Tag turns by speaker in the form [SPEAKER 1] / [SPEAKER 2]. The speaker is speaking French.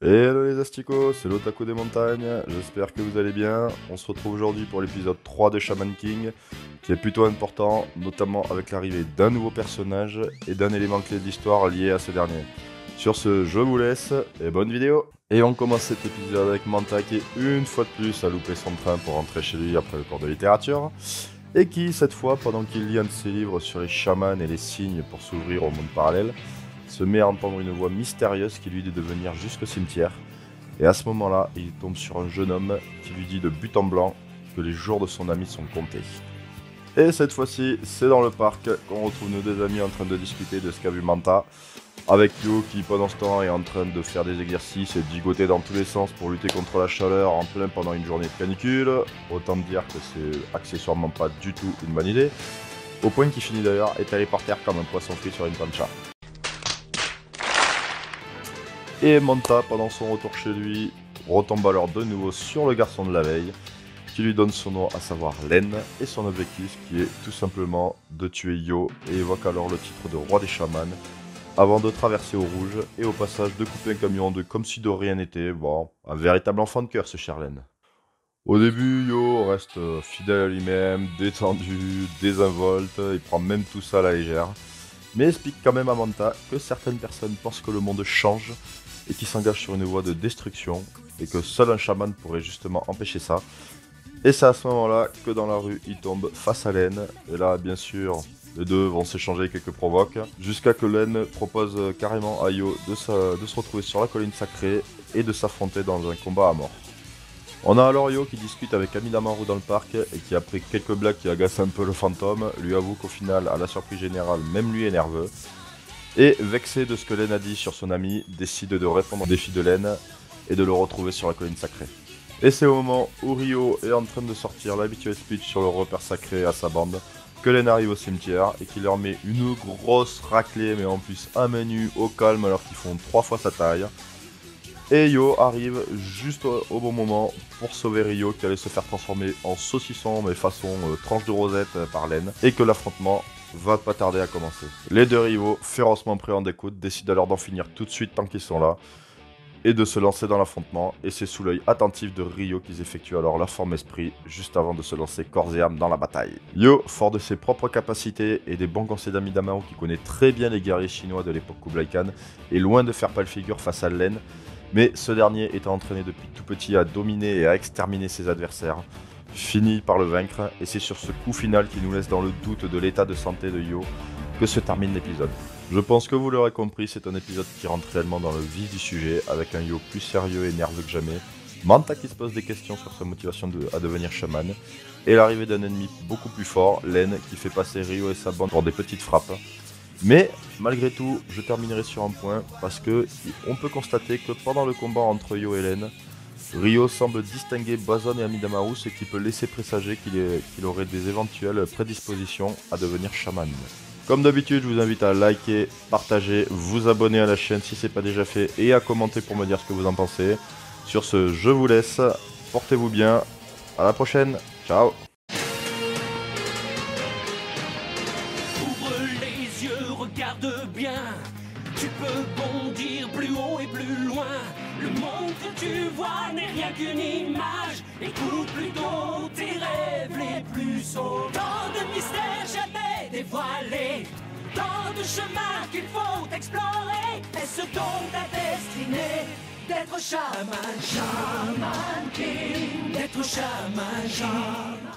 [SPEAKER 1] Hello les asticots, c'est l'Otaku des montagnes, j'espère que vous allez bien. On se retrouve aujourd'hui pour l'épisode 3 de Shaman King, qui est plutôt important, notamment avec l'arrivée d'un nouveau personnage et d'un élément clé de l'histoire lié à ce dernier. Sur ce, je vous laisse, et bonne vidéo. Et on commence cet épisode avec Manta qui, une fois de plus, a loupé son train pour rentrer chez lui après le cours de littérature, et qui, cette fois, pendant qu'il lit un de ses livres sur les chamans et les signes pour s'ouvrir au monde parallèle, se met à entendre une voix mystérieuse qui lui dit de venir jusqu'au cimetière. Et à ce moment-là, il tombe sur un jeune homme qui lui dit de but en blanc que les jours de son ami sont comptés. Et cette fois-ci, c'est dans le parc qu'on retrouve nos deux amis en train de discuter de ce qu'a vu Manta, avec Yo qui pendant ce temps est en train de faire des exercices et de gigoter dans tous les sens pour lutter contre la chaleur en plein pendant une journée de canicule. Autant dire que c'est accessoirement pas du tout une bonne idée, au point qu'il finit d'ailleurs étalé par terre comme un poisson frit sur une plancha. Et Manta, pendant son retour chez lui, retombe alors de nouveau sur le garçon de la veille, qui lui donne son nom, à savoir Len, et son objectif qui est tout simplement de tuer Yo, et évoque alors le titre de roi des chamans, avant de traverser au rouge, et au passage de couper un camion de comme si de rien n'était. Bon, un véritable enfant de cœur ce cher Len. Au début, Yo reste fidèle à lui-même, détendu, désinvolte, il prend même tout ça à la légère, mais explique quand même à Manta que certaines personnes pensent que le monde change, et qui s'engage sur une voie de destruction, et que seul un chaman pourrait justement empêcher ça. Et c'est à ce moment-là que dans la rue, il tombe face à Len, et là, bien sûr, les deux vont s'échanger quelques provoques, jusqu'à que Len propose carrément à Yo de se retrouver sur la colline sacrée, et de s'affronter dans un combat à mort. On a alors Yo qui discute avec Amidamaru dans le parc, et qui après quelques blagues qui agacent un peu le fantôme, lui avoue qu'au final, à la surprise générale, même lui est nerveux. Et vexé de ce que Len a dit sur son ami, décide de répondre au défi de Len et de le retrouver sur la colline sacrée. Et c'est au moment où Ryo est en train de sortir l'habituel speech sur le repère sacré à sa bande que Len arrive au cimetière et qu'il leur met une grosse raclée, mais en plus un menu au calme alors qu'ils font 3 fois sa taille. Et Yo arrive juste au bon moment pour sauver Ryo qui allait se faire transformer en saucisson mais façon tranche de rosette par Len, et que l'affrontement va pas tarder à commencer. Les deux rivaux, férocement prêts en découte, décident alors d'en finir tout de suite tant qu'ils sont là, et de se lancer dans l'affrontement, et c'est sous l'œil attentif de Ryo qu'ils effectuent alors leur forme esprit, juste avant de se lancer corps et âme dans la bataille. Yo, fort de ses propres capacités et des bons conseils d'Amidamaru qui connaît très bien les guerriers chinois de l'époque Kublai Khan, est loin de faire pâle figure face à Len, mais ce dernier étant entraîné depuis tout petit à dominer et à exterminer ses adversaires, finit par le vaincre, et c'est sur ce coup final qui nous laisse dans le doute de l'état de santé de Yo que se termine l'épisode. Je pense que vous l'aurez compris, c'est un épisode qui rentre réellement dans le vif du sujet, avec un Yo plus sérieux et nerveux que jamais, Manta qui se pose des questions sur sa motivation à devenir chaman, et l'arrivée d'un ennemi beaucoup plus fort, Len, qui fait passer Ryo et sa bande pour des petites frappes. Mais malgré tout, je terminerai sur un point, parce que on peut constater que pendant le combat entre Yo et Len, Ryo semble distinguer Bazon et Amidamaru, ce qui peut laisser présager qu'il aurait des éventuelles prédispositions à devenir chaman. Comme d'habitude, je vous invite à liker, partager, vous abonner à la chaîne si ce n'est pas déjà fait, et à commenter pour me dire ce que vous en pensez. Sur ce, je vous laisse, portez-vous bien, à la prochaine, ciao.
[SPEAKER 2] Ouvre les yeux, regarde bien. Tu peux bondir plus haut et plus loin. Le monde que tu vois n'est rien qu'une image. Écoute plutôt tes rêves les plus sots. Tant de mystères jamais dévoilés, tant de chemins qu'il faut explorer. Est-ce donc ta destinée d'être chaman, chaman king, d'être chaman, chaman?